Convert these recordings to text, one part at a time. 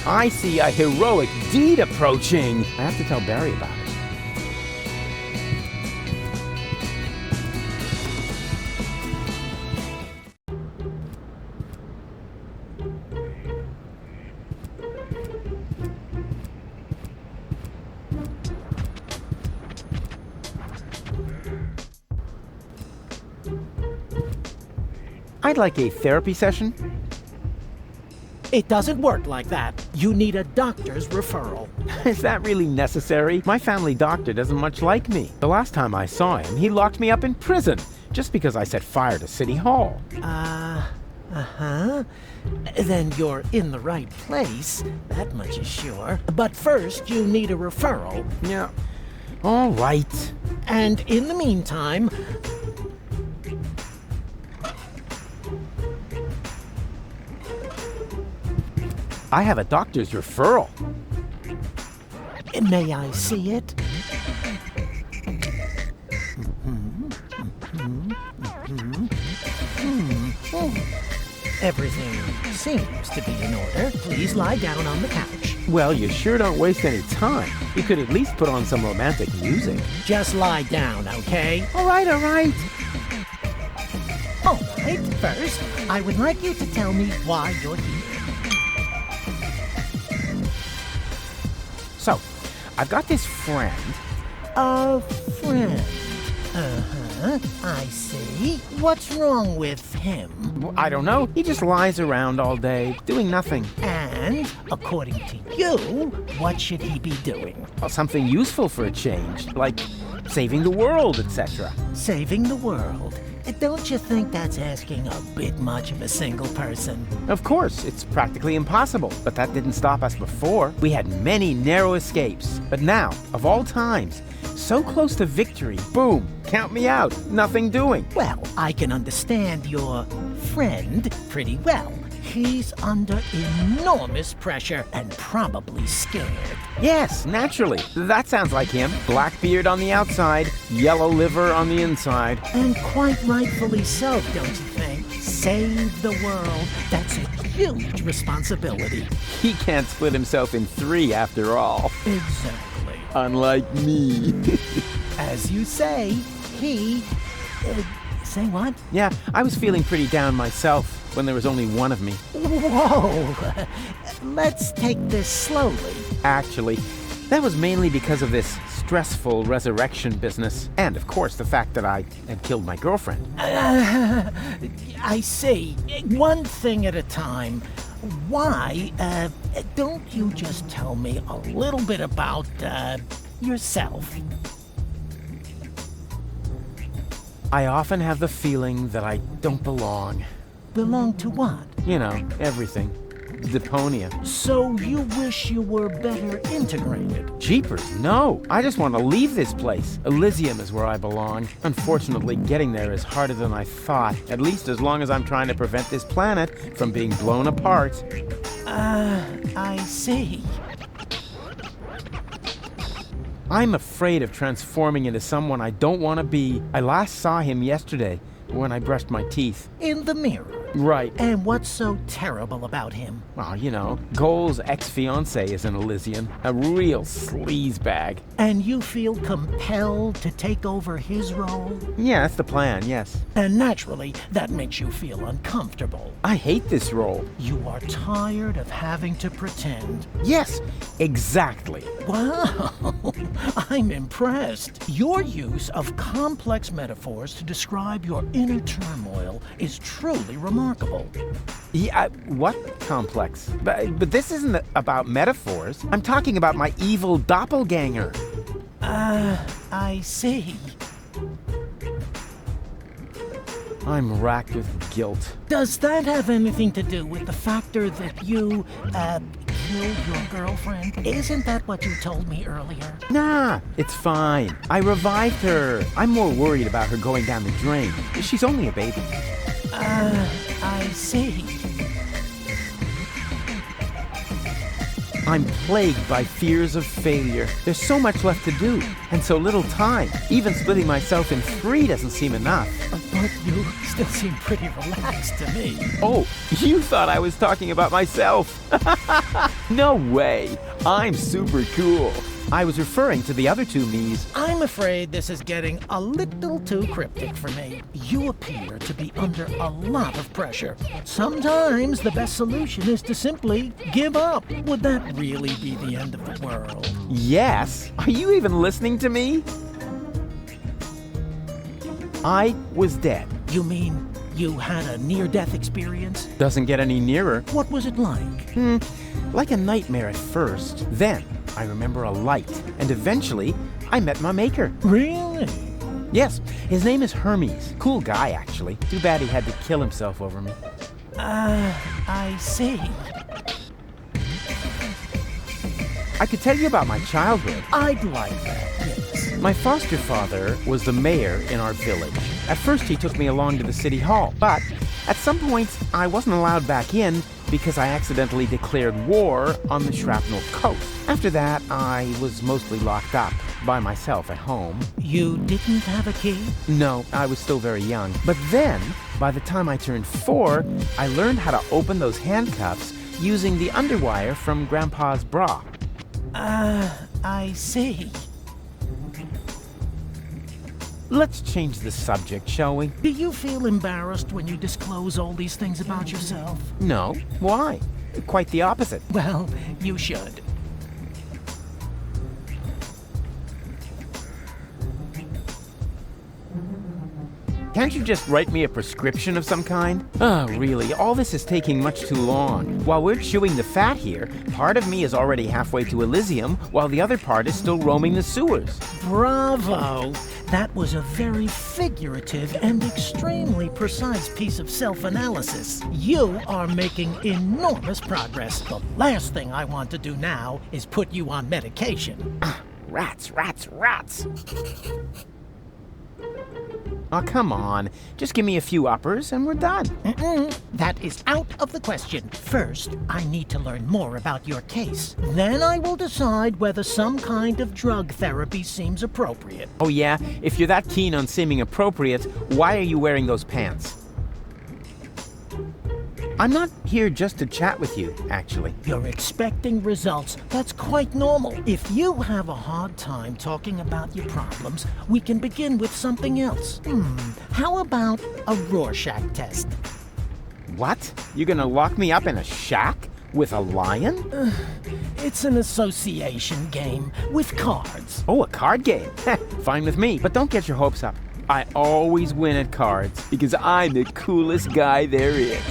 I see a heroic deed approaching. I have to tell Barry about it. I'd like a therapy session. It doesn't work like that. You need a doctor's referral. Is that really necessary? My family doctor doesn't much like me. The last time I saw him, he locked me up in prison just because I set fire to City Hall. Uh-huh. Then you're in the right place. That much is sure. But first, you need a referral. Yeah. All right. And in the meantime... I have a doctor's referral. May I see it? Everything seems to be in order. Please lie down on the couch. Well, you sure don't waste any time. You could at least put on some romantic music. Just lie down, okay? All right, all right. All right, first, I would like you to tell me why you're here. So, I've got this friend. A friend. Uh-huh, I see. What's wrong with him? I don't know. He just lies around all day, doing nothing. And, according to you, what should he be doing? Well, something useful for a change, like saving the world, etc. Saving the world? Don't you think that's asking a bit much of a single person? Of course, it's practically impossible, but that didn't stop us before. We had many narrow escapes, but now, of all times, so close to victory, boom, count me out, nothing doing. Well, I can understand your friend pretty well. He's under enormous pressure and probably scared. Yes, naturally. That sounds like him. Black beard on the outside, yellow liver on the inside. And quite rightfully so, don't you think? Save the world. That's a huge responsibility. He can't split himself in three after all. Exactly. Unlike me. As you say, he... say what? Yeah, I was feeling pretty down myself when there was only one of me. Whoa! Let's take this slowly. Actually, that was mainly because of this stressful resurrection business. And, of course, the fact that I had killed my girlfriend. I see. One thing at a time. Why, don't you just tell me a little bit about, yourself? I often have the feeling that I don't belong. Belong to what? You know, everything. Deponia. So you wish you were better integrated? Jeepers, no. I just want to leave this place. Elysium is where I belong. Unfortunately, getting there is harder than I thought. At least as long as I'm trying to prevent this planet from being blown apart. I see. I'm afraid of transforming into someone I don't want to be. I last saw him yesterday when I brushed my teeth. In the mirror? Right. And what's so terrible about him? Well, you know, Goal's ex-fiancée is an Elysian. A real sleazebag. And you feel compelled to take over his role? Yeah, that's the plan, yes. And naturally, that makes you feel uncomfortable. I hate this role. You are tired of having to pretend. Yes, exactly. Wow, I'm impressed. Your use of complex metaphors to describe your inner turmoil is truly remarkable. Yeah, what complex? But this isn't about metaphors. I'm talking about my evil doppelganger. I see. I'm racked with guilt. Does that have anything to do with the factor that you, killed your girlfriend? Isn't that what you told me earlier? Nah, it's fine. I revived her. I'm more worried about her going down the drain. She's only a baby. I see. I'm plagued by fears of failure. There's so much left to do, and so little time. Even splitting myself in three doesn't seem enough. but you still seem pretty relaxed to me. Oh, you thought I was talking about myself. No way. I'm super cool. I was referring to the other two me's. I'm afraid this is getting a little too cryptic for me. You appear to be under a lot of pressure. Sometimes the best solution is to simply give up. Would that really be the end of the world? Yes. Are you even listening to me? I was dead. You mean you had a near-death experience? Doesn't get any nearer. What was it like? Like a nightmare at first. Then I remember a light, and eventually I met my maker. Really? Yes, his name is Hermes. Cool guy, actually. Too bad he had to kill himself over me. I see. I could tell you about my childhood. I'd like that, yes. My foster father was the mayor in our village. At first he took me along to the city hall, but at some point I wasn't allowed back in because I accidentally declared war on the Shrapnel Coast. After that, I was mostly locked up by myself at home. You didn't have a key? No, I was still very young. But then, by the time I turned 4, I learned how to open those handcuffs using the underwire from Grandpa's bra. I see. Let's change the subject, shall we? Do you feel embarrassed when you disclose all these things about yourself? No. Why? Quite the opposite. Well, you should. Can't you just write me a prescription of some kind? Oh, really, all this is taking much too long. While we're chewing the fat here, part of me is already halfway to Elysium, while the other part is still roaming the sewers. Bravo! That was a very figurative and extremely precise piece of self-analysis. You are making enormous progress. The last thing I want to do now is put you on medication. Rats, rats, rats! Oh, come on. Just give me a few uppers and we're done. That is out of the question. First, I need to learn more about your case. Then I will decide whether some kind of drug therapy seems appropriate. Oh yeah? If you're that keen on seeming appropriate, why are you wearing those pants? I'm not here just to chat with you, actually. You're expecting results. That's quite normal. If you have a hard time talking about your problems, we can begin with something else. How about a Rorschach test? What? You're gonna lock me up in a shack? With a lion? It's an association game with cards. Oh, a card game. Fine with me, but don't get your hopes up. I always win at cards because I'm the coolest guy there is.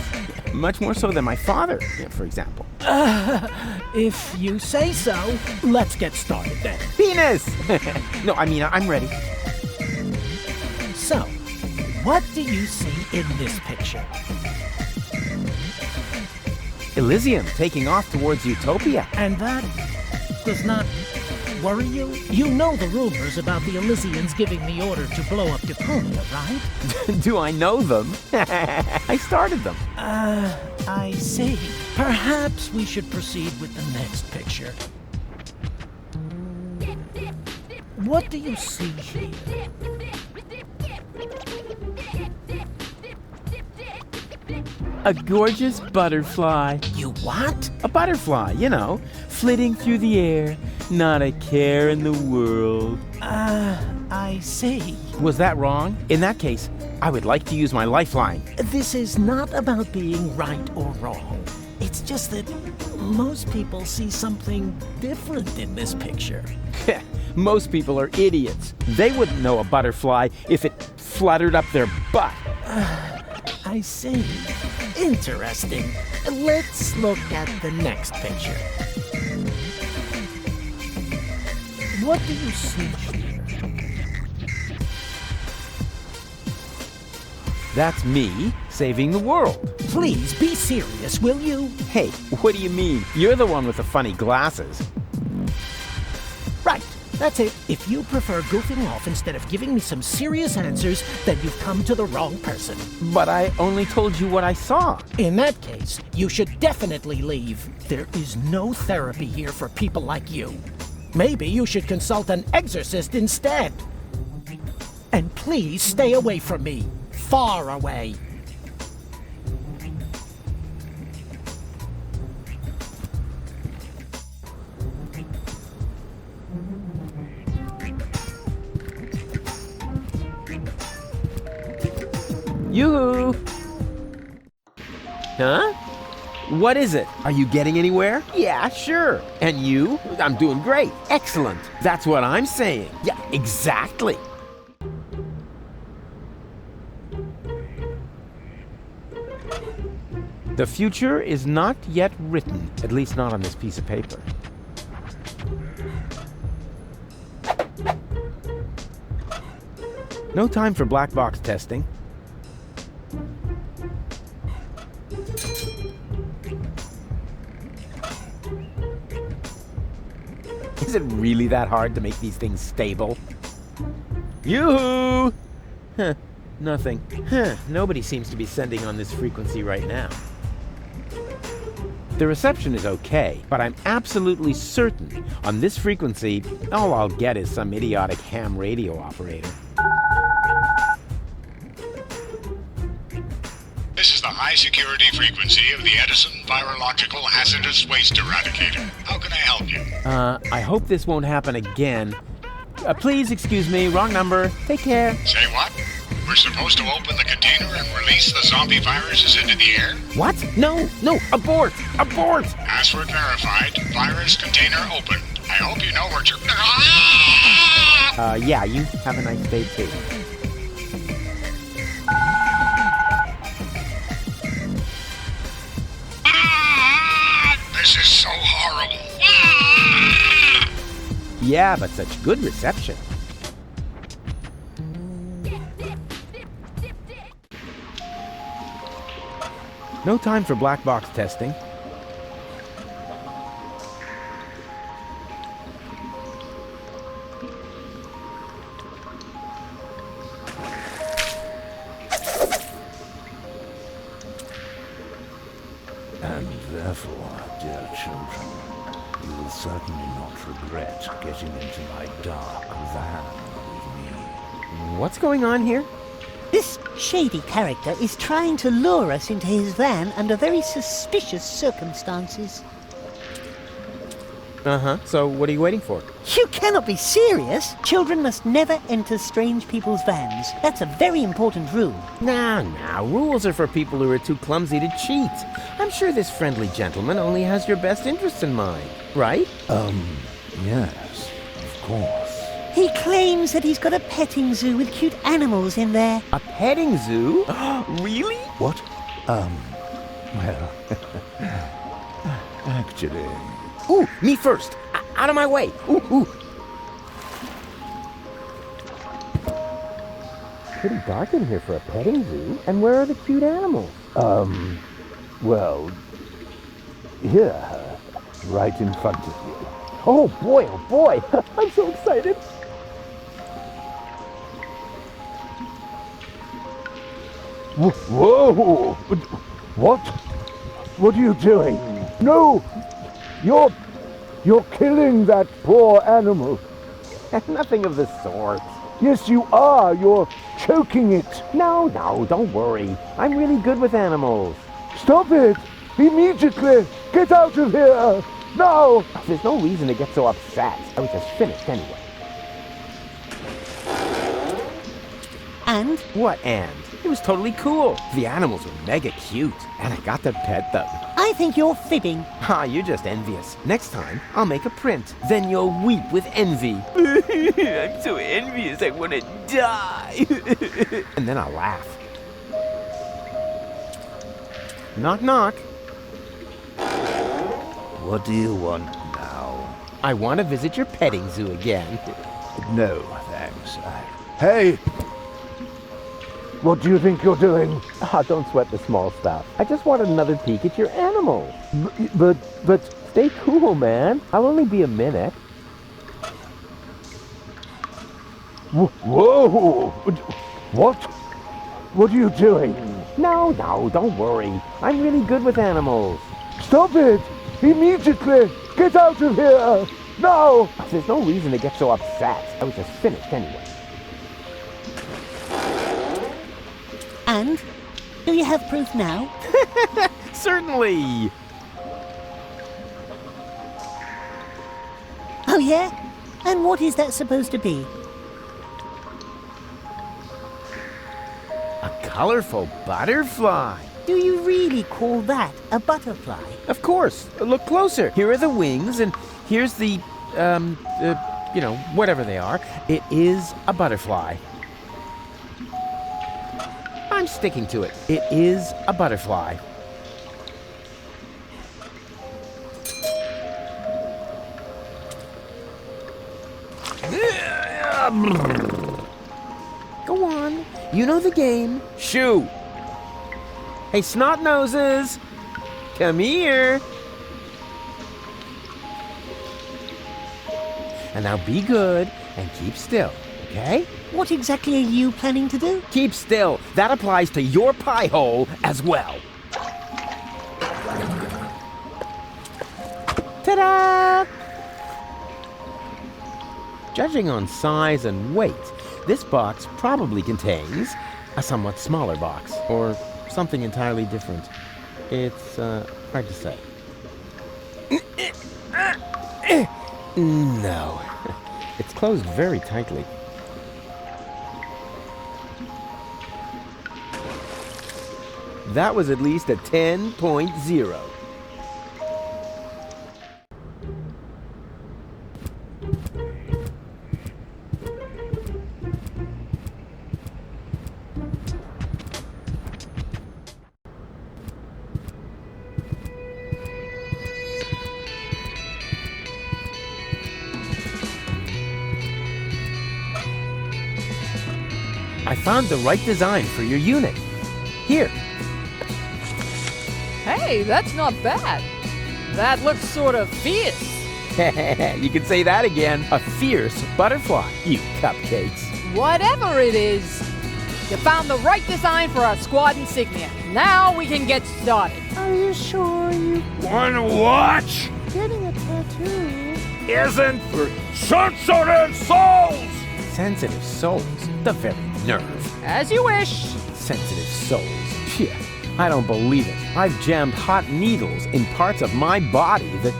Much more so than my father, for example. If you say so, let's get started then. Penis! No, I mean, I'm ready. So, what do you see in this picture? Elysium taking off towards Utopia. And that does not worry you? You know the rumors about the Elysians giving the order to blow up Deponia, right? Do I know them? I started them. I see. Perhaps we should proceed with the next picture. What do you see here? A gorgeous butterfly. You what? A butterfly, you know, flitting through the air, not a care in the world. I see. Was that wrong? In that case, I would like to use my lifeline. This is not about being right or wrong. It's just that most people see something different in this picture. Most people are idiots. They wouldn't know a butterfly if it fluttered up their butt. I see. Interesting. Let's look at the next picture. What do you see here? That's me saving the world. Please be serious, will you? Hey, what do you mean? You're the one with the funny glasses. Right, that's it. If you prefer goofing off instead of giving me some serious answers, then you've come to the wrong person. But I only told you what I saw. In that case, you should definitely leave. There is no therapy here for people like you. Maybe you should consult an exorcist instead. And please stay away from me. far away. Yoo-hoo! Huh? What is it? Are you getting anywhere? Yeah, sure. And you? I'm doing great. Excellent. That's what I'm saying. Yeah, exactly. The future is not yet written, at least not on this piece of paper. No time for black box testing. Is it really that hard to make these things stable? Yoo-hoo! Huh, nothing. Huh, nobody seems to be sending on this frequency right now. The reception is okay, but I'm absolutely certain on this frequency, all I'll get is some idiotic ham radio operator. This is the high-security frequency of the Edison Virological Hazardous Waste Eradicator. How can I help you? I hope this won't happen again. Please excuse me, wrong number. Take care. Say what? We're supposed to open the container and release the zombie viruses into the air? What? No, abort! Abort! Password verified. Virus container open. I hope you know what you're... Yeah, you have a nice day too. This is so horrible. Yeah, but such good reception. No time for black box testing. And therefore, dear children, you will certainly not regret getting into my dark van with me. What's going on here? This shady character is trying to lure us into his van under very suspicious circumstances. Uh-huh. So what are you waiting for? You cannot be serious! Children must never enter strange people's vans. That's a very important rule. Nah, rules are for people who are too clumsy to cheat. I'm sure this friendly gentleman only has your best interests in mind, right? Yes, of course. He claims that he's got a petting zoo with cute animals in there. A petting zoo? Really? What? Well, actually... Ooh, me first! Out of my way! Ooh! Pretty dark in here for a petting zoo. And where are the cute animals? Well, here, right in front of you. Oh boy! I'm so excited! Whoa! What? What are you doing? No! You're killing that poor animal. Nothing of the sort. Yes, you are. You're choking it. No, don't worry. I'm really good with animals. Stop it! Immediately! Get out of here! Now! There's no reason to get so upset. I was just finished anyway. And? What and? It was totally cool. The animals were mega cute, and I got to pet them. I think you're fibbing. You're just envious. Next time, I'll make a print. Then you'll weep with envy. I'm so envious, I want to die. And then I'll laugh. Knock, knock. What do you want now? I want to visit your petting zoo again. No, thanks. Hey! What do you think you're doing? Don't sweat the small stuff. I just wanted another peek at your animals. But... Stay cool, man. I'll only be a minute. Whoa! What? What are you doing? No, don't worry. I'm really good with animals. Stop it! Immediately! Get out of here! Now! There's no reason to get so upset. I was just finished anyway. And? Do you have proof now? Certainly! Oh, yeah? And what is that supposed to be? A colorful butterfly. Do you really call that a butterfly? Of course. Look closer. Here are the wings, and here's the, whatever they are. It is a butterfly. I'm sticking to it. It is a butterfly. Go on. You know the game. Shoo! Hey, snot noses! Come here! And now be good and keep still, okay? What exactly are you planning to do? Keep still. That applies to your pie hole as well. Ta-da! Judging on size and weight, this box probably contains a somewhat smaller box, or something entirely different. It's hard to say. No, it's closed very tightly. That was at least a 10.0. I found the right design for your unit. Here. Hey, that's not bad. That looks sort of fierce. You can say that again. A fierce butterfly, you cupcakes. Whatever it is, you found the right design for our squad insignia. Now we can get started. Are you sure you Wanna watch? getting a tattoo? Isn't for sensitive souls! Sensitive souls. The very nerve. As you wish. Sensitive souls. Phew, I don't believe it. I've jammed hot needles in parts of my body that...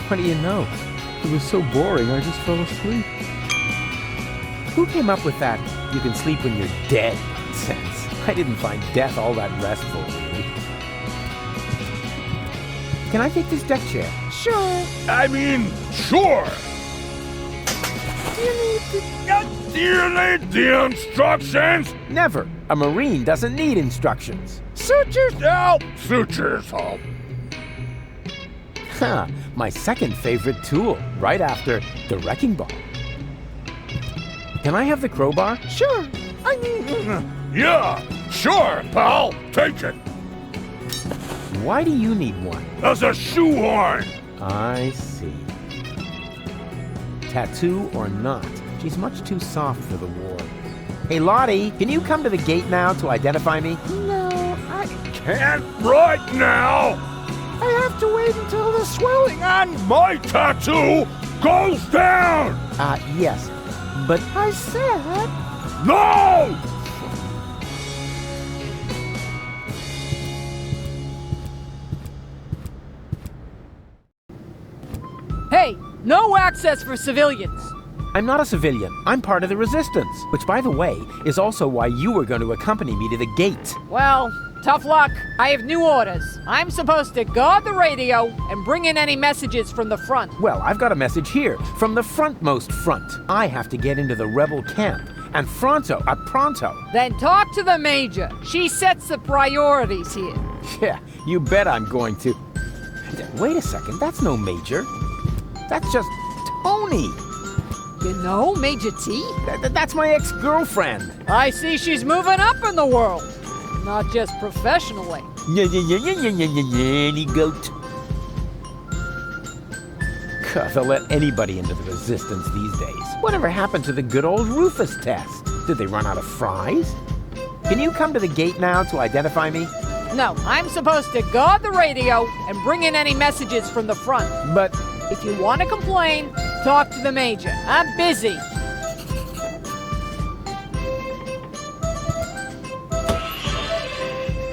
What do you know? It was so boring, I just fell asleep. Who came up with that "you can sleep when you're dead" sense? I didn't find death all that restful, really. Can I take this deck chair? Sure. I mean, sure. Do you need the instructions? Never. A Marine doesn't need instructions. Suit yourself. Suit yourself. Ha! My second favorite tool, right after the wrecking ball. Can I have the crowbar? Sure. I mean... Yeah, sure, pal. Take it. Why do you need one? As a shoehorn. I see. Tattoo or not, she's much too soft for the war. Hey, Lottie, can you come to the gate now to identify me? No, I Can't right now. have to wait until the swelling on... My tattoo goes down. Yes, but I said... No! Hey, no access for civilians. I'm not a civilian. I'm part of the resistance, which, by the way, is also why you were going to accompany me to the gate. Well, tough luck. I have new orders. I'm supposed to guard the radio and bring in any messages from the front. Well, I've got a message here from the frontmost front. I have to get into the rebel camp, and pronto. Then talk to the major. She sets the priorities here. Yeah, you bet I'm going to. Wait a second, that's no major. That's just Tony. You know Major T? That's my ex-girlfriend. I see she's moving up in the world. Not just professionally. Any goat. God, they'll let anybody into the resistance these days. Whatever happened to the good old Rufus test? Did they run out of fries? Can you come to the gate now to identify me? No, I'm supposed to guard the radio and bring in any messages from the front. But If you want to complain, talk to the Major. I'm busy.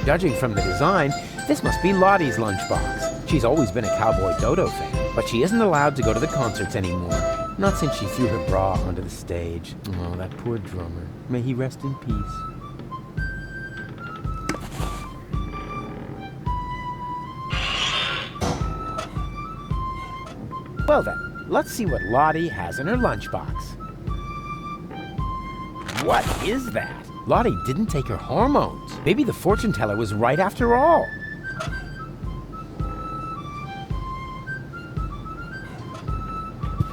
judging from the design, this must be Lottie's lunchbox. She's always been a Cowboy Dodo fan, but she isn't allowed to go to the concerts anymore. Not since she threw her bra onto the stage. Oh, that poor drummer. May he rest in peace. Well then, let's see what Lottie has in her lunchbox. What is that? Lottie didn't take her hormones. Maybe the fortune teller was right after all.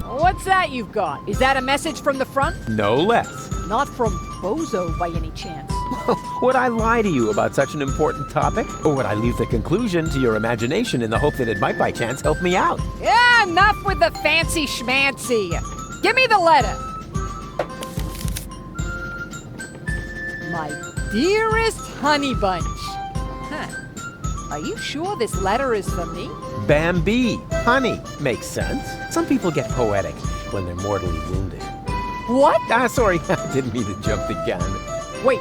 What's that you've got? Is that a message from the front? No less. Not from Bozo by any chance. Would I lie to you about such an important topic? Or would I leave the conclusion to your imagination in the hope that it might by chance help me out? Yeah, enough with the fancy schmancy. Give me the letter. My dearest honey bunch. Huh. Are you sure this letter is for me? Bambi, honey, makes sense. Some people get poetic when they're mortally wounded. What? Sorry, I didn't mean to jump the gun. Wait.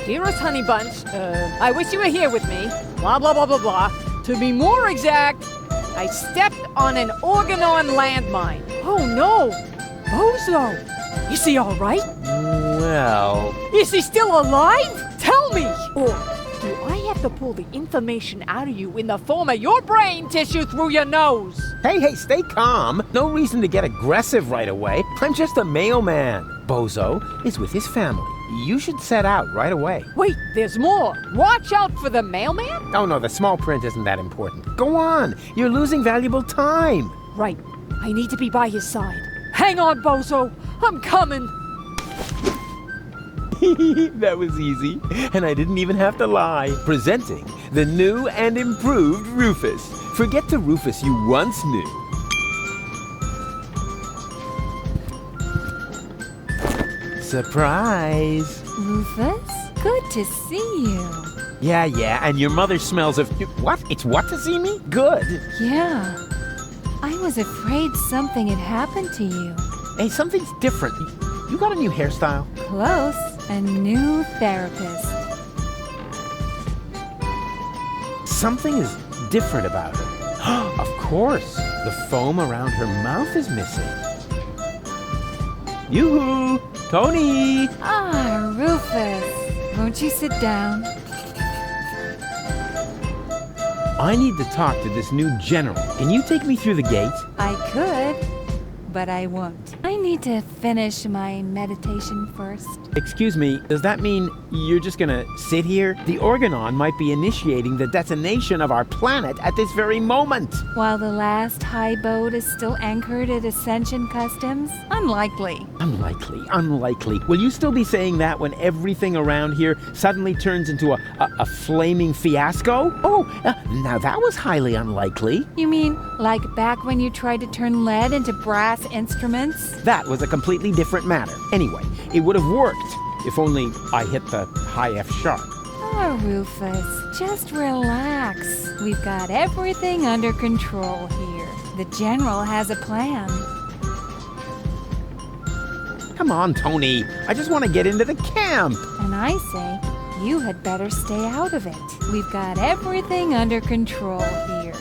Dearest honey bunch, I wish you were here with me. Blah, blah, blah, blah, blah. To be more exact, I stepped on an Organon landmine. Oh no! Bozo! Is he alright? Well... Is he still alive? Tell me! Or do I have to pull the information out of you in the form of your brain tissue through your nose? Hey, stay calm. No reason to get aggressive right away. I'm just a mailman. Bozo is with his family. You should set out right away. Wait, there's more. Watch out for the mailman? Oh no, the small print isn't that important. Go on. You're losing valuable time. Right. I need to be by his side. Hang on, Bozo. I'm coming. That was easy, and I didn't even have to lie. Presenting the new and improved Rufus. Forget the Rufus you once knew. Surprise! Rufus, good to see you. Yeah, and your mother smells of... What? It's what to see me? Good. Yeah. I was afraid something had happened to you. Hey, something's different. You got a new hairstyle? Close. A new therapist. Something is different about her. Of course. The foam around her mouth is missing. Yoo-hoo! Tony! Ah, Rufus. Won't you sit down? I need to talk to this new general. Can you take me through the gate? I could, but I won't. I need to finish my meditation first. Excuse me, does that mean you're just gonna sit here? The Organon might be initiating the detonation of our planet at this very moment. While the last high boat is still anchored at Ascension Customs? Unlikely. Unlikely. Will you still be saying that when everything around here suddenly turns into a flaming fiasco? Oh, now that was highly unlikely. You mean like back when you tried to turn lead into brass instruments? That was a completely different matter. Anyway, it would have worked if only I hit the high F sharp. Oh, Rufus, just relax. We've got everything under control here. The General has a plan. Come on, Tony. I just want to get into the camp. And I say, you had better stay out of it. We've got everything under control here.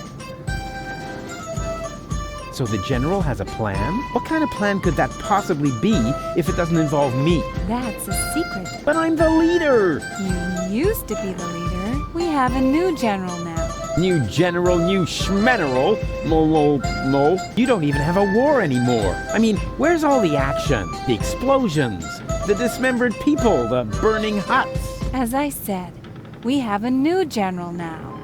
So the General has a plan? What kind of plan could that possibly be if it doesn't involve me? That's a secret. But I'm the leader! You used to be the leader. We have a new General now. New General, new Schmeneral. No. You don't even have a war anymore. I mean, where's all the action? The explosions, the dismembered people, the burning huts. As I said, we have a new General now.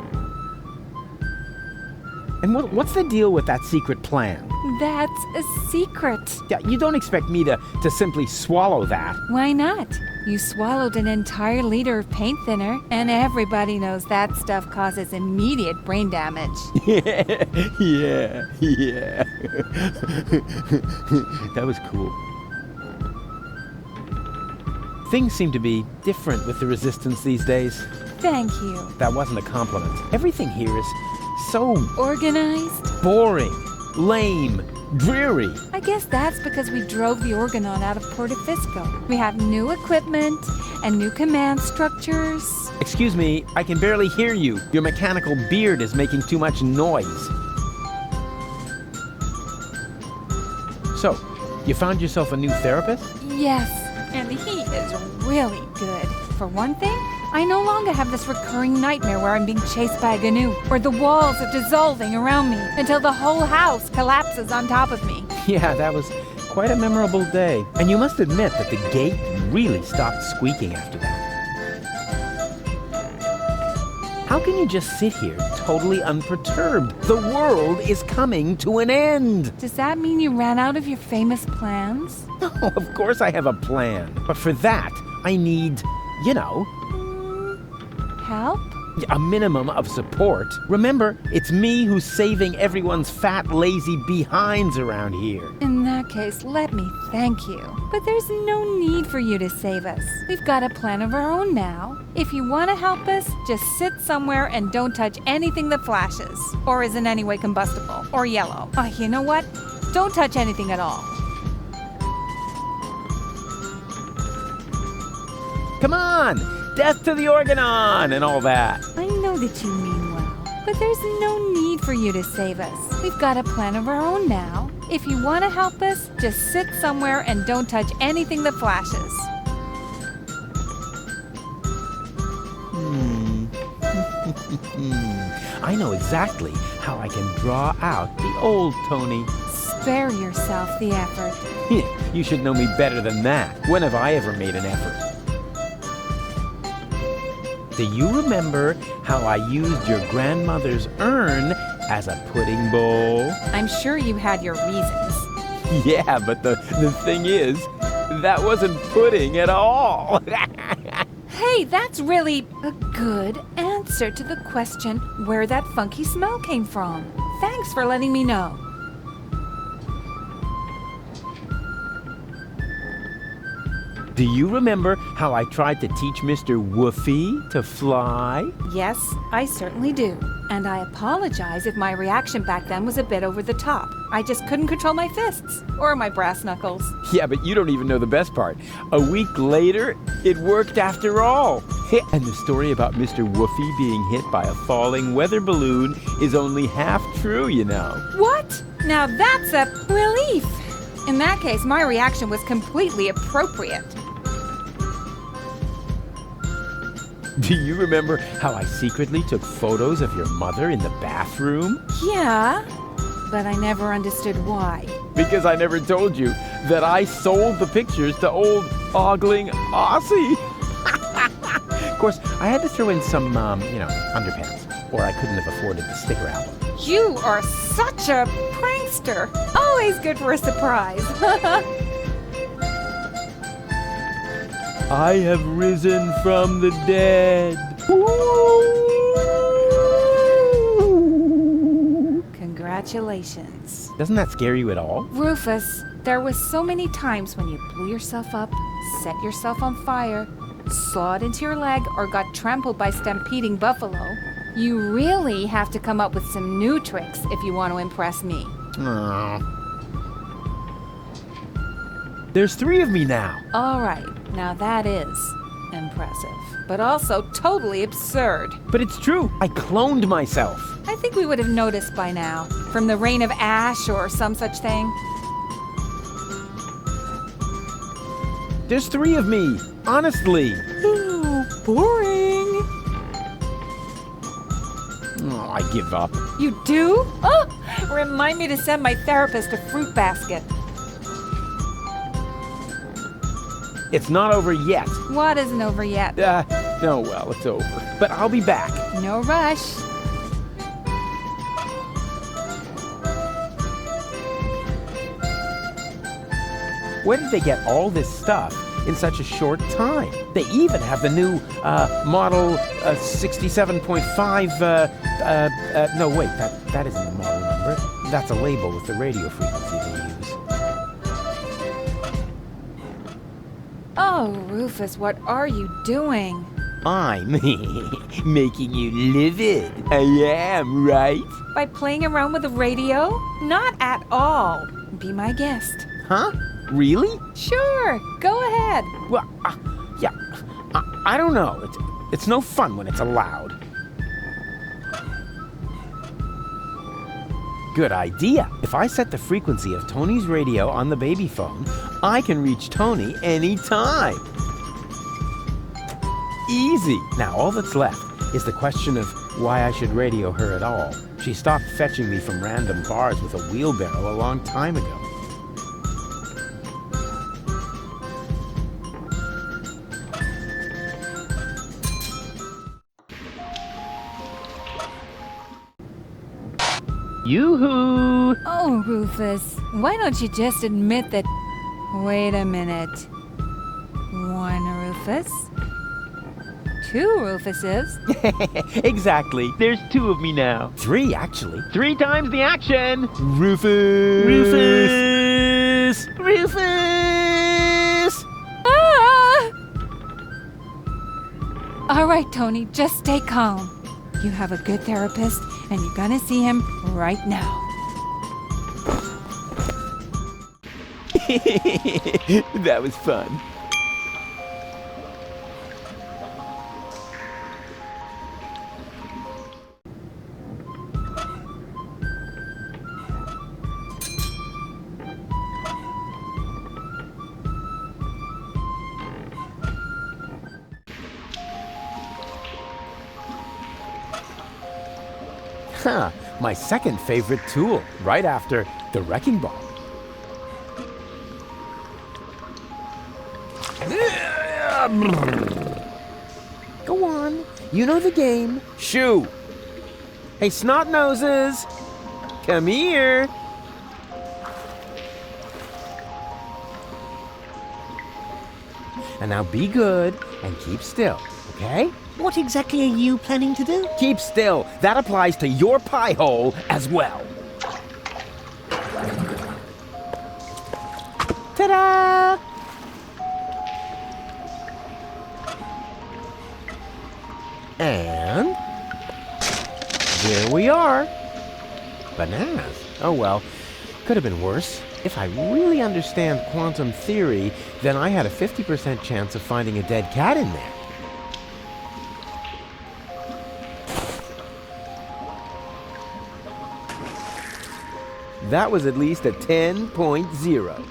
And what's the deal with that secret plan? That's a secret. Yeah, you don't expect me to simply swallow that. Why not? You swallowed an entire liter of paint thinner, and everybody knows that stuff causes immediate brain damage. Yeah. That was cool. Things seem to be different with the Resistance these days. Thank you. That wasn't a compliment. Everything here is so Organized? boring, lame, dreary. I guess that's because we drove the Organon out of Portofisco. We have new equipment and new command structures. Excuse me, I can barely hear you. Your mechanical beard is making too much noise. So, you found yourself a new therapist? Yes, and he is really good. For one thing, I no longer have this recurring nightmare where I'm being chased by a GNU, where the walls are dissolving around me until the whole house collapses on top of me. Yeah, that was quite a memorable day. And you must admit that the gate really stopped squeaking after that. How can you just sit here totally unperturbed? The world is coming to an end. Does that mean you ran out of your famous plans? No, of course I have a plan. But for that, I need, Help? a minimum of support. Remember, it's me who's saving everyone's fat, lazy behinds around here. In that case, let me thank you. But there's no need for you to save us. We've got a plan of our own now. If you want to help us, just sit somewhere and don't touch anything that flashes, or is in any way combustible, or yellow. You know what? Don't touch anything at all. Come on! Death to the Organon and all that. I know that you mean well, but there's no need for you to save us. We've got a plan of our own now. If you want to help us, just sit somewhere and don't touch anything that flashes. I know exactly how I can draw out the old Tony. Spare yourself the effort. You should know me better than that. When have I ever made an effort? Do you remember how I used your grandmother's urn as a pudding bowl? I'm sure you had your reasons. Yeah, but the thing is, that wasn't pudding at all. Hey, that's really a good answer to the question where that funky smell came from. Thanks for letting me know. Do you remember how I tried to teach Mr. Woofy to fly? Yes, I certainly do. And I apologize if my reaction back then was a bit over the top. I just couldn't control my fists or my brass knuckles. Yeah, but you don't even know the best part. A week later, it worked after all. And the story about Mr. Woofy being hit by a falling weather balloon is only half true, you know. What? Now that's a relief. In that case, my reaction was completely appropriate. Do you remember how I secretly took photos of your mother in the bathroom? Yeah, but I never understood why. Because I never told you that I sold the pictures to old ogling Aussie. Of course, I had to throw in some, underpants, or I couldn't have afforded the sticker album. You are such a prankster. Always good for a surprise. I have risen from the dead. Congratulations. Doesn't that scare you at all? Rufus, there was so many times when you blew yourself up, set yourself on fire, sawed into your leg, or got trampled by stampeding buffalo. You really have to come up with some new tricks if you want to impress me. Aww. There's 3 of me now. All right, now that is impressive, but also totally absurd. But it's true. I cloned myself. I think we would have noticed by now, from the rain of ash or some such thing. There's 3 of me. Honestly. Ooh, boring. Oh, I give up. You do? Oh, remind me to send my therapist a fruit basket. It's not over yet. What isn't over yet? No, well, it's over. But I'll be back. No rush. Where did they get all this stuff in such a short time? They even have the new model 67.5. No, wait, that isn't the model number. That's a label with the radio frequency they use. Oh, Rufus, what are you doing? I'm making you livid. I am, right? By playing around with the radio? Not at all. Be my guest. Huh? Really? Sure, go ahead. Well, yeah. I don't know. It's no fun when it's allowed. Good idea. If I set the frequency of Tony's radio on the baby phone, I can reach Tony anytime. Easy. Now all that's left is the question of why I should radio her at all. She stopped fetching me from random bars with a wheelbarrow a long time ago. Yoo-hoo! Oh, Rufus, why don't you just admit that... Wait a minute. 1 Rufus? 2 Rufuses? Exactly. There's 2 of me now. 3, actually. 3 times the action! Rufus! Rufus! Rufus! Ah! All right, Tony, just stay calm. You have a good therapist, and you're gonna see him right now. That was fun. Huh, my second favorite tool, right after the wrecking ball. Go on, you know the game. Shoo! Hey, snot noses, come here. And now be good and keep still, okay? What exactly are you planning to do? Keep still. That applies to your pie hole as well. Ta-da! And there we are. Bananas. Oh well, could have been worse. If I really understand quantum theory, then I had a 50% chance of finding a dead cat in there. That was at least a 10.0.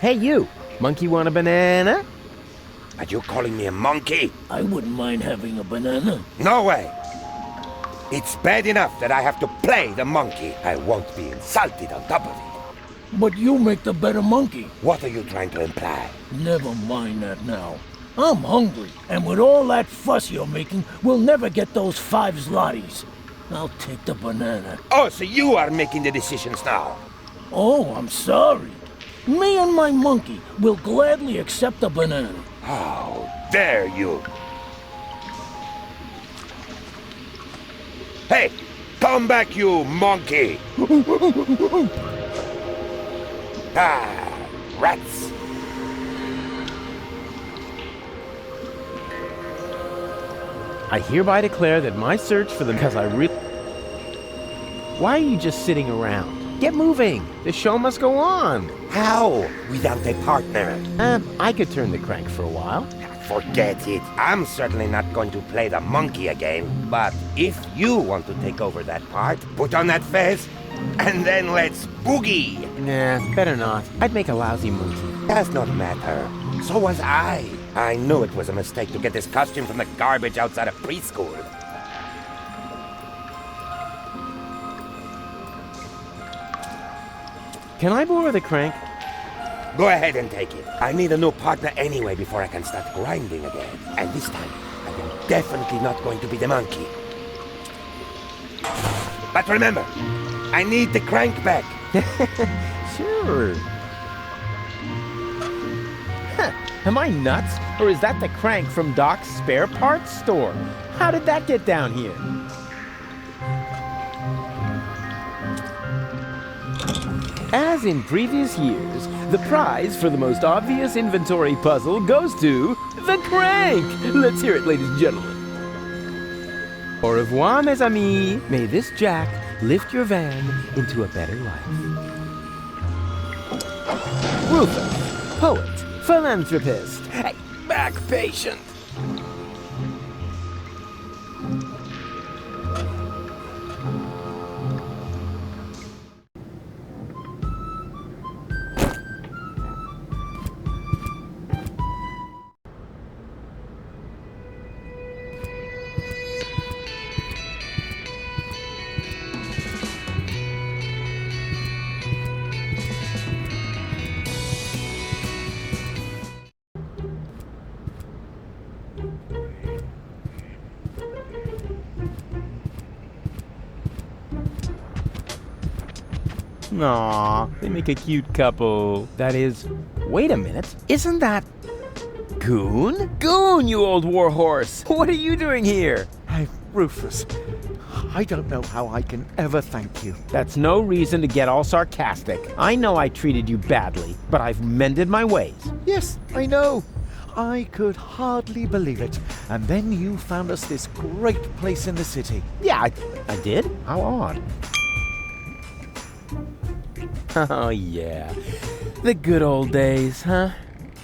Hey you, monkey want a banana? Are you calling me a monkey? I wouldn't mind having a banana. No way! It's bad enough that I have to play the monkey. I won't be insulted on top of it. But you make the better monkey. What are you trying to imply? Never mind that now. I'm hungry, and with all that fuss you're making, we'll never get those 5 zlotys. I'll take the banana. Oh, so you are making the decisions now. Oh, I'm sorry. Me and my monkey will gladly accept the banana. How dare you! Hey, come back, you monkey! Ah, rats! I hereby declare that my search for them, because I really... Why are you just sitting around? Get moving! The show must go on! How? Without a partner? I could turn the crank for a while. Forget it. I'm certainly not going to play the monkey again. But if you want to take over that part, put on that fez, and then let's boogie! Nah, better not. I'd make a lousy monkey. Does not matter. So was I. I knew it was a mistake to get this costume from the garbage outside of preschool. Can I borrow the crank? Go ahead and take it. I need a new partner anyway before I can start grinding again. And this time, I am definitely not going to be the monkey. But remember, I need the crank back. Sure. Huh. Am I nuts? Or is that the crank from Doc's spare parts store? How did that get down here? As in previous years, the prize for the most obvious inventory puzzle goes to the crank! Let's hear it, ladies and gentlemen. Au revoir, mes amis. May this jack lift your van into a better life. Rufus, poet, philanthropist, back patient. Aw, they make a cute couple. That is, wait a minute, isn't that Goon? Goon, you old warhorse! What are you doing here? Hey, Rufus, I don't know how I can ever thank you. That's no reason to get all sarcastic. I know I treated you badly, but I've mended my ways. Yes, I know. I could hardly believe it. And then you found us this great place in the city. Yeah, I did? How odd. Oh, yeah. The good old days, huh?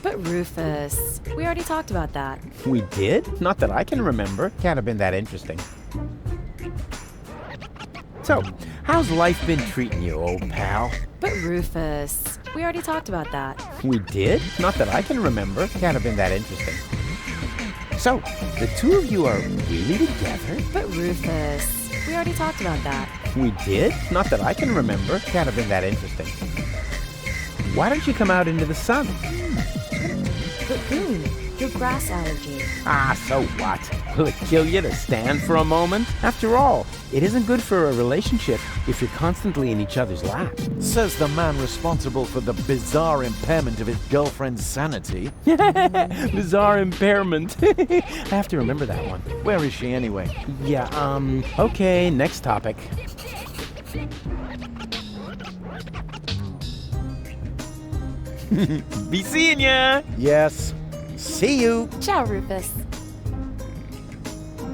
But Rufus, we already talked about that. We did? Not that I can remember. Can't have been that interesting. So, how's life been treating you, old pal? But Rufus, we already talked about that. We did? Not that I can remember. Can't have been that interesting. So, the two of you are really together? But Rufus, we already talked about that. We did? Not that I can remember. Can't have been that interesting. Why don't you come out into the sun? But Goon, your grass allergy. Ah, so what? Will it kill you to stand for a moment? After all, it isn't good for a relationship if you're constantly in each other's lap. Says the man responsible for the bizarre impairment of his girlfriend's sanity. Bizarre impairment. I have to remember that one. Where is she anyway? Yeah, okay, next topic. Be seeing ya! Yes. See you. Ciao, Rufus.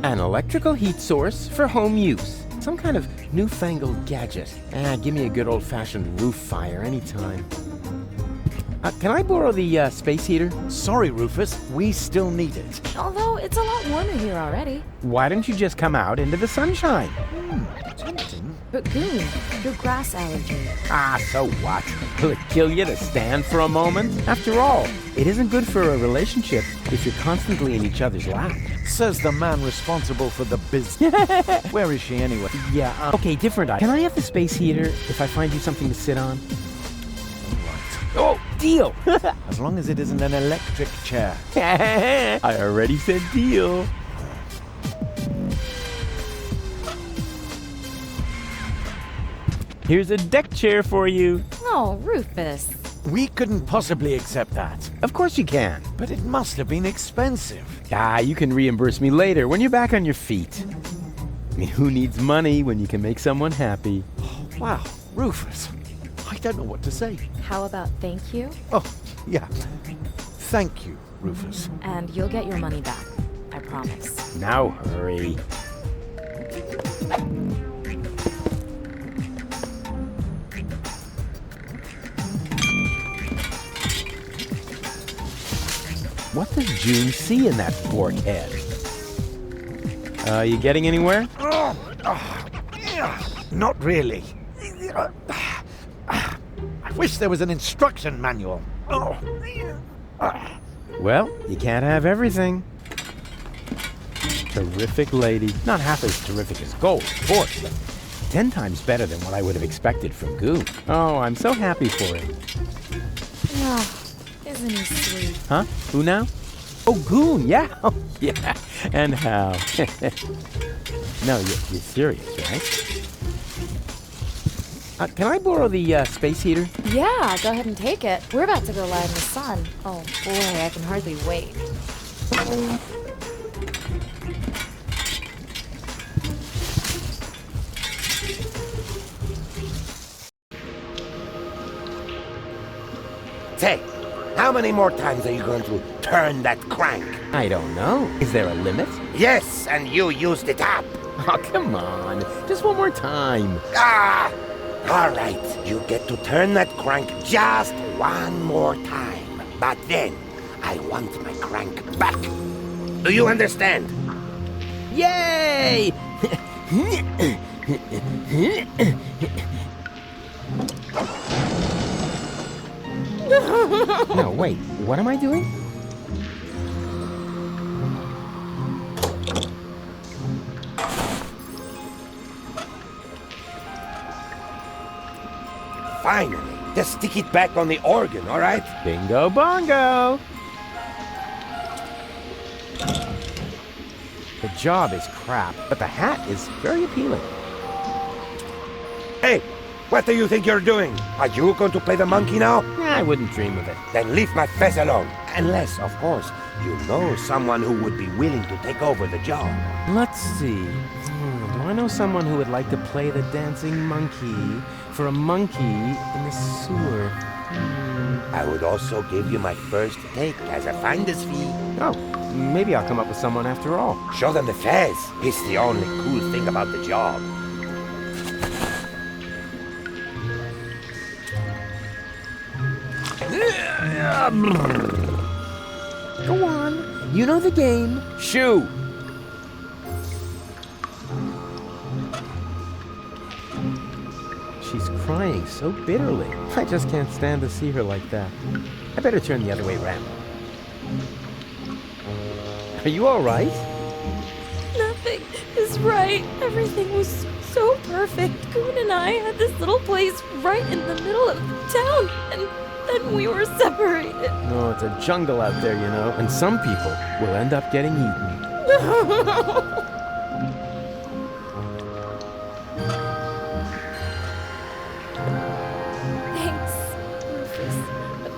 An electrical heat source for home use. Some kind of newfangled gadget. Give me a good old-fashioned roof fire anytime. Can I borrow the space heater? Sorry, Rufus. We still need it. Although it's a lot warmer here already. Why don't you just come out into the sunshine? Tempting. But Goon, your grass allergy. Ah, so what? Will it kill you to stand for a moment? After all, it isn't good for a relationship if you're constantly in each other's lap. Says the man responsible for the Where is she anyway? Yeah, okay, different item. Can I have the space heater if I find you something to sit on? Oh, deal! As long as it isn't an electric chair. I already said deal. Here's a deck chair for you. Oh, Rufus. We couldn't possibly accept that. Of course you can. But it must have been expensive. You can reimburse me later when you're back on your feet. I mean, who needs money when you can make someone happy? Wow, Rufus. I don't know what to say. How about thank you? Oh, yeah. Thank you, Rufus. And you'll get your money back. I promise. Now hurry. What does June see in that fork head? You getting anywhere? Not really. I wish there was an instruction manual. Well, you can't have everything. Terrific lady. Not half as terrific as Gold, of course, but 10 times better than what I would have expected from Goon. Oh, I'm so happy for him. Oh, isn't he sweet? Huh? Who now? Oh, Goon, yeah. Oh, yeah. And how? No, you're serious, right? Can I borrow the space heater? Yeah, go ahead and take it. We're about to go lie in the sun. Oh boy, I can hardly wait. Say, how many more times are you going to turn that crank? I don't know. Is there a limit? Yes, and you used it up. Oh, come on. Just one more time. Ah! All right, you get to turn that crank just one more time. But then, I want my crank back. Do you understand? Yay! No, wait. What am I doing? Finally. Just stick it back on the organ, all right? Bingo bongo! The job is crap, but the hat is very appealing. Hey, what do you think you're doing? Are you going to play the monkey now? I wouldn't dream of it. Then leave my fez alone. Unless, of course, you know someone who would be willing to take over the job. Let's see. Do I know someone who would like to play the dancing monkey for a monkey in the sewer? I would also give you my first take as a finder's fee. Oh, maybe I'll come up with someone after all. Show them the fez. It's the only cool thing about the job. Go on. You know the game. Shoo! She's crying so bitterly. I just can't stand to see her like that. I better turn the other way around. Are you all right? Nothing is right. Everything was so perfect. Goon and I had this little place right in the middle of town, and then we were separated. No, it's a jungle out there, you know, and some people will end up getting eaten.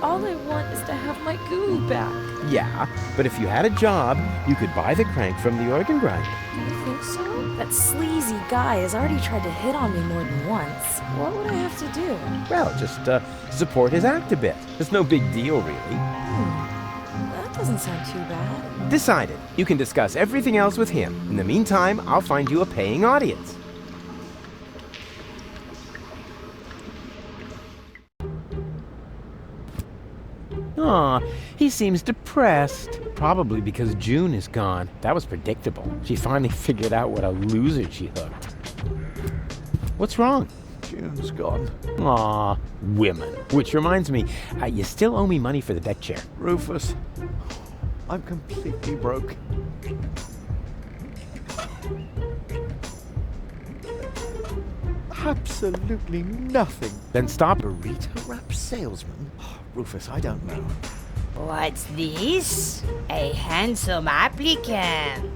All I want is to have my goo back. Yeah, but if you had a job, you could buy the crank from the organ grinder. Do you think so? That sleazy guy has already tried to hit on me more than once. What would I have to do? Well, just support his act a bit. It's no big deal, really. That doesn't sound too bad. Decided. You can discuss everything else with him. In the meantime, I'll find you a paying audience. Aw, he seems depressed. Probably because June is gone. That was predictable. She finally figured out what a loser she hooked. What's wrong? June's gone. Aw, women. Which reminds me, you still owe me money for the deck chair. Rufus, I'm completely broke. Absolutely nothing. Then stop. Burrito wrap salesman? Rufus, I don't know. What's this? A handsome applicant.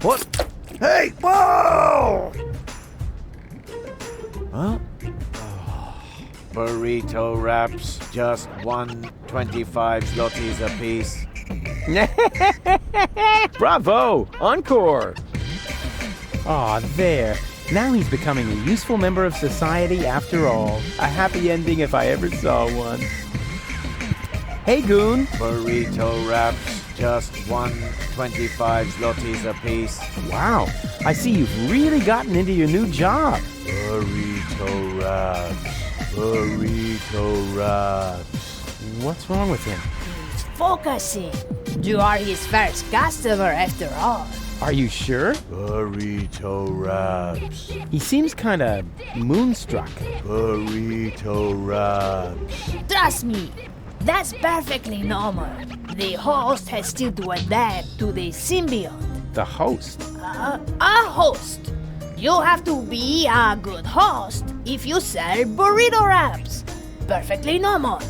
What? Hey, whoa! Huh? Oh, burrito wraps, just 125 zlotys a piece. Bravo! Encore! Aw, there. Now he's becoming a useful member of society after all. A happy ending if I ever saw one. Hey, Goon. Burrito wraps, just 125 zlotys a piece. Wow, I see you've really gotten into your new job. Burrito wraps. Burrito wraps. What's wrong with him? He's focusing. You are his first customer after all. Are you sure? Burrito wraps. He seems kinda moonstruck. Burrito wraps. Trust me, that's perfectly normal. The host has still to adapt to the symbiote. The host? A host. You have to be a good host if you sell burrito wraps. Perfectly normal.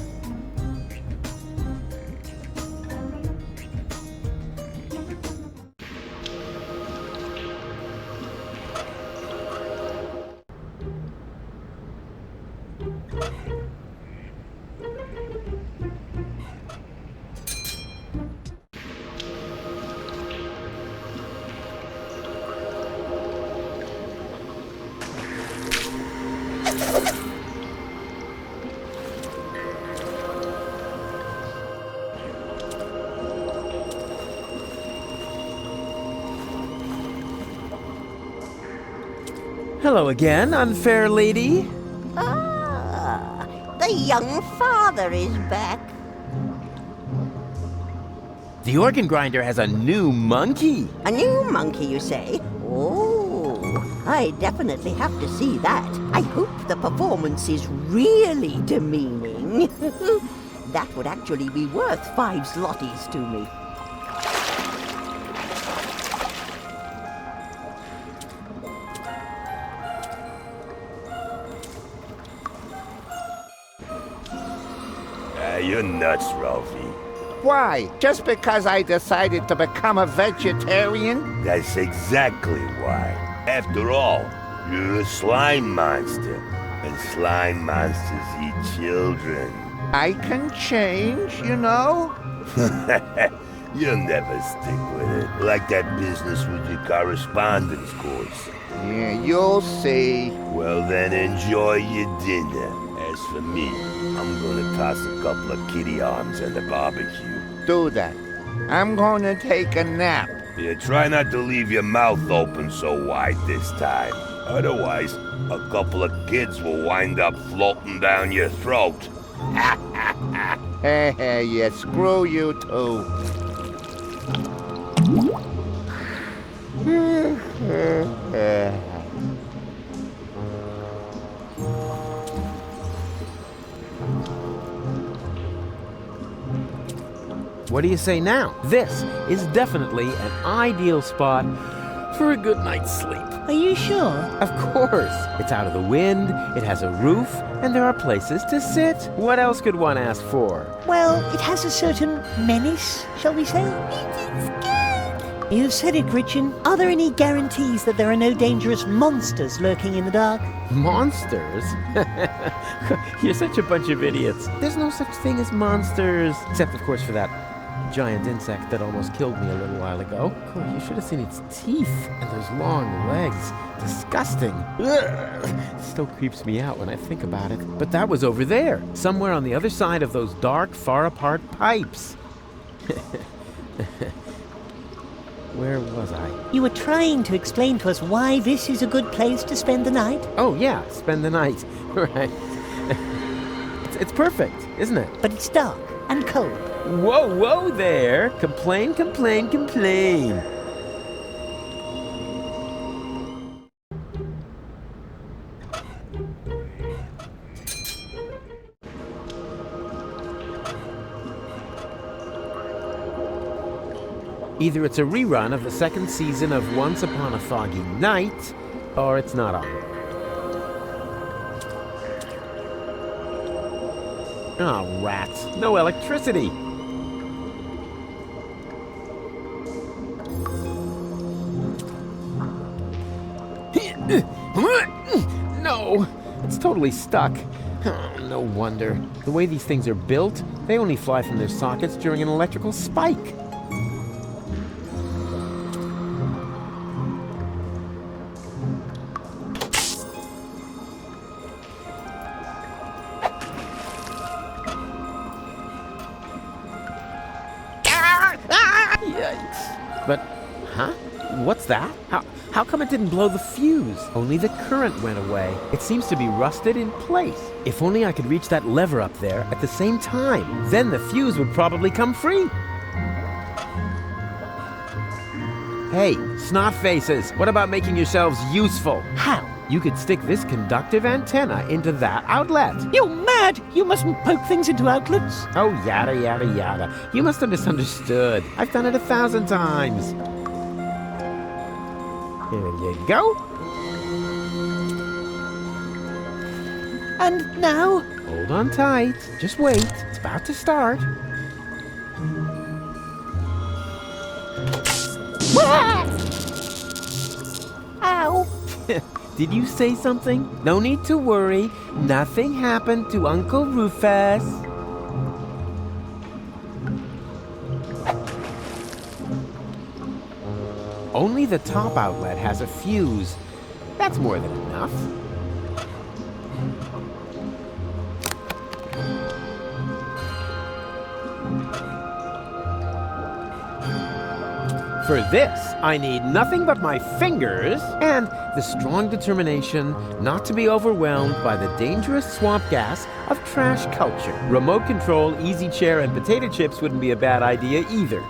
Hello again, unfair lady. Ah, the young father is back. The organ grinder has a new monkey. A new monkey, you say? Oh, I definitely have to see that. I hope the performance is really demeaning. That would actually be worth 5 zlotys to me. You're nuts, Ralphie. Why? Just because I decided to become a vegetarian? That's exactly why. After all, you're a slime monster, and slime monsters eat children. I can change, you know? You'll never stick with it. Like that business with your correspondence course. Yeah, you'll see. Well, then enjoy your dinner. As for me, I'm gonna toss a couple of kitty arms on the barbecue. Do that. I'm gonna take a nap. Yeah, try not to leave your mouth open so wide this time. Otherwise, a couple of kids will wind up floating down your throat. Hey, yeah, screw you too. What do you say now? This is definitely an ideal spot for a good night's sleep. Are you sure? Of course. It's out of the wind, it has a roof, and there are places to sit. What else could one ask for? Well, it has a certain menace, shall we say? You've said it, Gretchen. Are there any guarantees that there are no dangerous monsters lurking in the dark? Monsters? You're such a bunch of idiots. There's no such thing as monsters. Except, of course, for that giant insect that almost killed me a little while ago. You should have seen its teeth and those long legs. Disgusting. Ugh. Still creeps me out when I think about it. But that was over there, somewhere on the other side of those dark, far-apart pipes. Where was I? You were trying to explain to us why this is a good place to spend the night? Oh, yeah, spend the night. Right. It's perfect, isn't it? But it's dark and cold. Whoa, whoa there! Complain, complain, complain! Either it's a rerun of the second season of Once Upon a Foggy Night, or it's not on. Oh, rats. No electricity! No! It's totally stuck. Oh, no wonder. The way these things are built, they only fly from their sockets during an electrical spike. Yikes. But, huh? What's that? How come it didn't blow the fuse? Only the current went away. It seems to be rusted in place. If only I could reach that lever up there at the same time. Then the fuse would probably come free. Hey, snot faces, what about making yourselves useful? How? You could stick this conductive antenna into that outlet. You're mad! You mustn't poke things into outlets. Oh, yada, yada, yada. You must have misunderstood. I've done it 1,000 times. Here you go. And now? Hold on tight. Just wait. It's about to start. Ow! Did you say something? No need to worry. Nothing happened to Uncle Rufus. Only the top outlet has a fuse. That's more than enough. For this, I need nothing but my fingers and the strong determination not to be overwhelmed by the dangerous swamp gas of trash culture. Remote control, easy chair, and potato chips wouldn't be a bad idea either.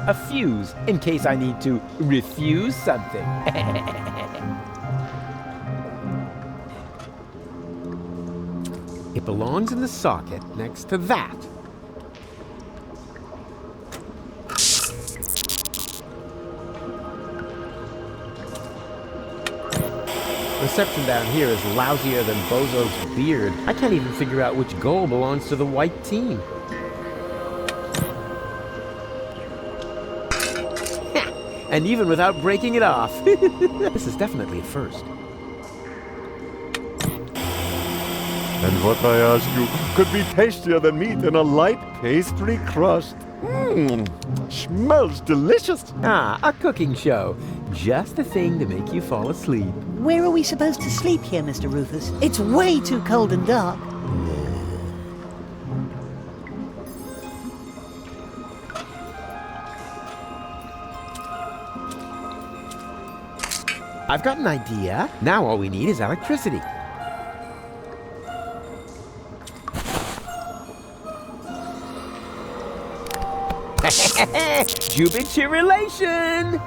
A fuse, in case I need to refuse something. It belongs in the socket next to that. Reception down here is lousier than Bozo's beard. I can't even figure out which goal belongs to the white team. And even without breaking it off. This is definitely a first. And what I ask you could be tastier than meat in a light pastry crust. Smells delicious. Ah, a cooking show. Just the thing to make you fall asleep. Where are we supposed to sleep here, Mr. Rufus? It's way too cold and dark. I've got an idea. Now all we need is electricity. Jubilation!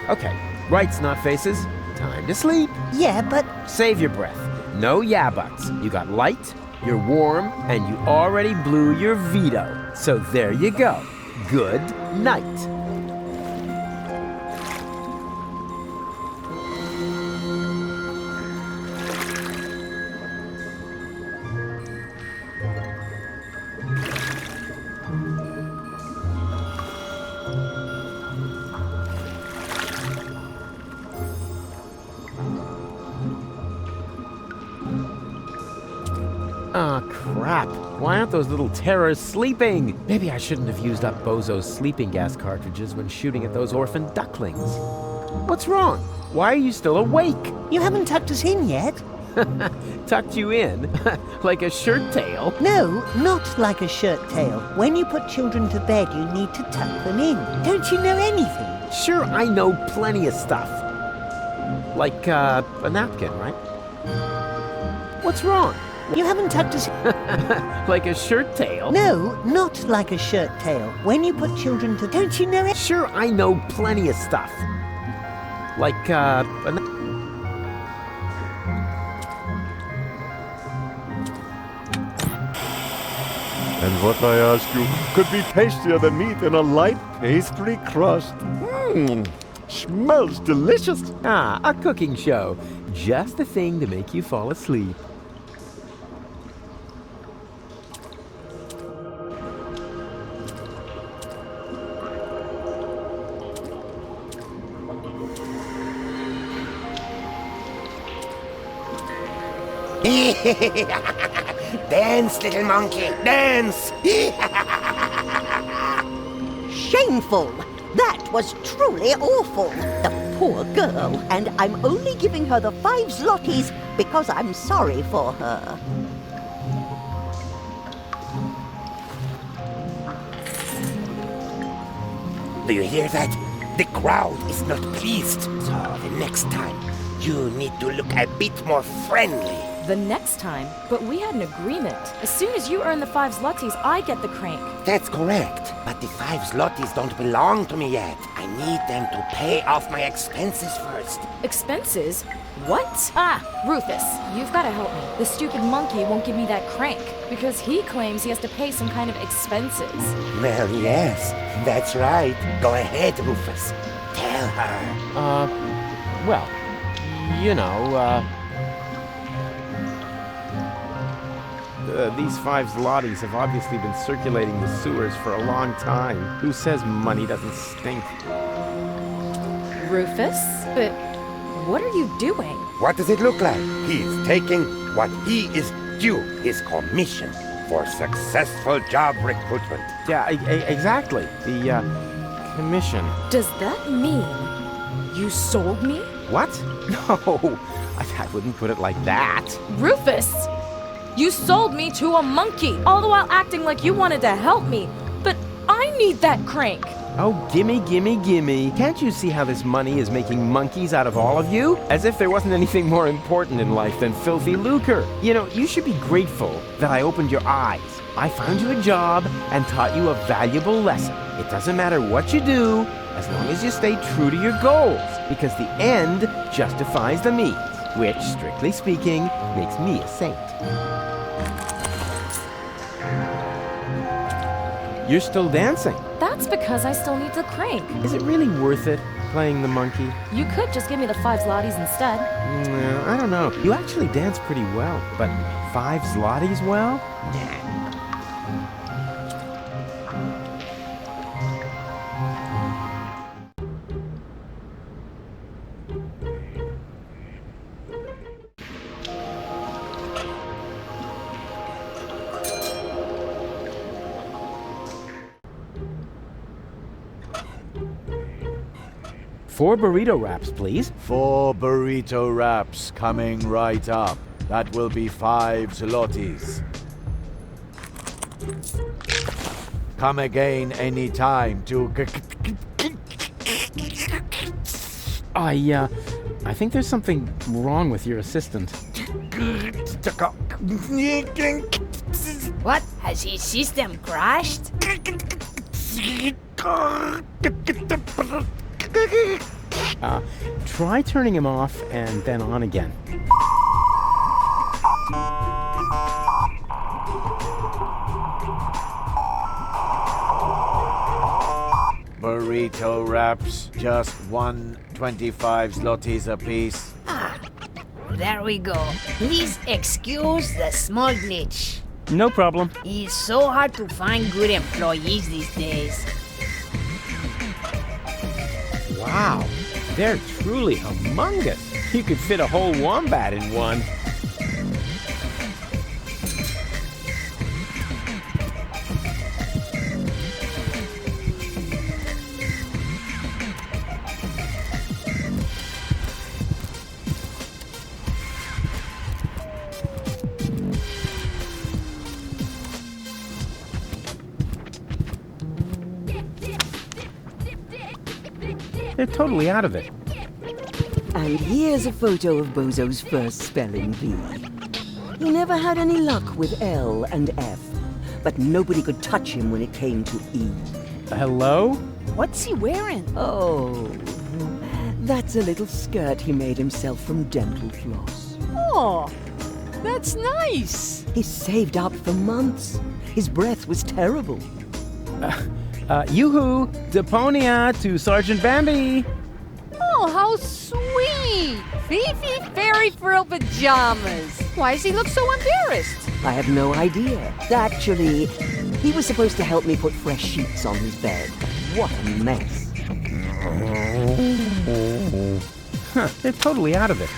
Okay, rights, not faces. Time to sleep. Yeah, but... Save your breath. No yeah buts. You got light, you're warm, and you already blew your veto. So there you go. Good night. Ah, crap. Why aren't those little terrors sleeping? Maybe I shouldn't have used up Bozo's sleeping gas cartridges when shooting at those orphan ducklings. What's wrong? Why are you still awake? You haven't tucked us in yet. Tucked you in? Like a shirt tail? No, not like a shirt tail. When you put children to bed, you need to tuck them in. Don't you know anything? Sure, I know plenty of stuff. Like, a napkin, right? What's wrong? You haven't tucked us... Like a shirt tail? No, not like a shirt tail. When you put children to... Don't you know it? Sure, I know plenty of stuff. Like, And what I ask you could be tastier than meat in a light pastry crust. Smells delicious. Ah, a cooking show. Just the thing to make you fall asleep. Dance, little monkey, dance! Shameful! That was truly awful. The poor girl, and I'm only giving her the 5 zlotys because I'm sorry for her. Do you hear that? The crowd is not pleased. So the next time, you need to look a bit more friendly. The next time? But we had an agreement. As soon as you earn the 5 zlotys, I get the crank. That's correct. But the 5 zlotys don't belong to me yet. I need them to pay off my expenses first. Expenses? What? Ah, Rufus, you've got to help me. The stupid monkey won't give me that crank because he claims he has to pay some kind of expenses. Well, yes, that's right. Go ahead, Rufus. Tell her. Well, you know, these 5 zlotys have obviously been circulating the sewers for a long time. Who says money doesn't stink? Rufus? But what are you doing? What does it look like? He's taking what he is due, his commission. for successful job recruitment. Yeah, exactly. The, commission. Does that mean you sold me? What? No, I wouldn't put it like that. Rufus! You sold me to a monkey, all the while acting like you wanted to help me. But I need that crank. Oh, gimme, gimme, gimme. Can't you see how this money is making monkeys out of all of you? As if there wasn't anything more important in life than filthy lucre. You know, you should be grateful that I opened your eyes. I found you a job and taught you a valuable lesson. It doesn't matter what you do, as long as you stay true to your goals, because the end justifies the means, which, strictly speaking, makes me a saint. You're still dancing. That's because I still need the crank. Is it really worth it, playing the monkey? You could just give me the 5 zlotys instead. I don't know. You actually dance pretty well, but 5 zlotys well? Nah. Four burrito wraps, please. 4 burrito wraps coming right up. That will be 5 zlotys. Come again any time to... I think there's something wrong with your assistant. What? Has his system crashed? Try turning him off and then on again. Burrito wraps, just 125 zlotys apiece. There we go. Please excuse the small glitch. No problem. It's so hard to find good employees these days. Wow, they're truly humongous. You could fit a whole wombat in one. They're totally out of it. And here's a photo of Bozo's first spelling bee. He never had any luck with L and F, but nobody could touch him when it came to E. Hello? What's he wearing? Oh, that's a little skirt he made himself from dental floss. Oh, that's nice. He saved up for months. His breath was terrible. Yoo-hoo! Deponia to Sergeant Bambi! Oh, how sweet! Fifi fairy frill pajamas. Why does he look so embarrassed? I have no idea. Actually, he was supposed to help me put fresh sheets on his bed. What a mess. Huh, they're totally out of it.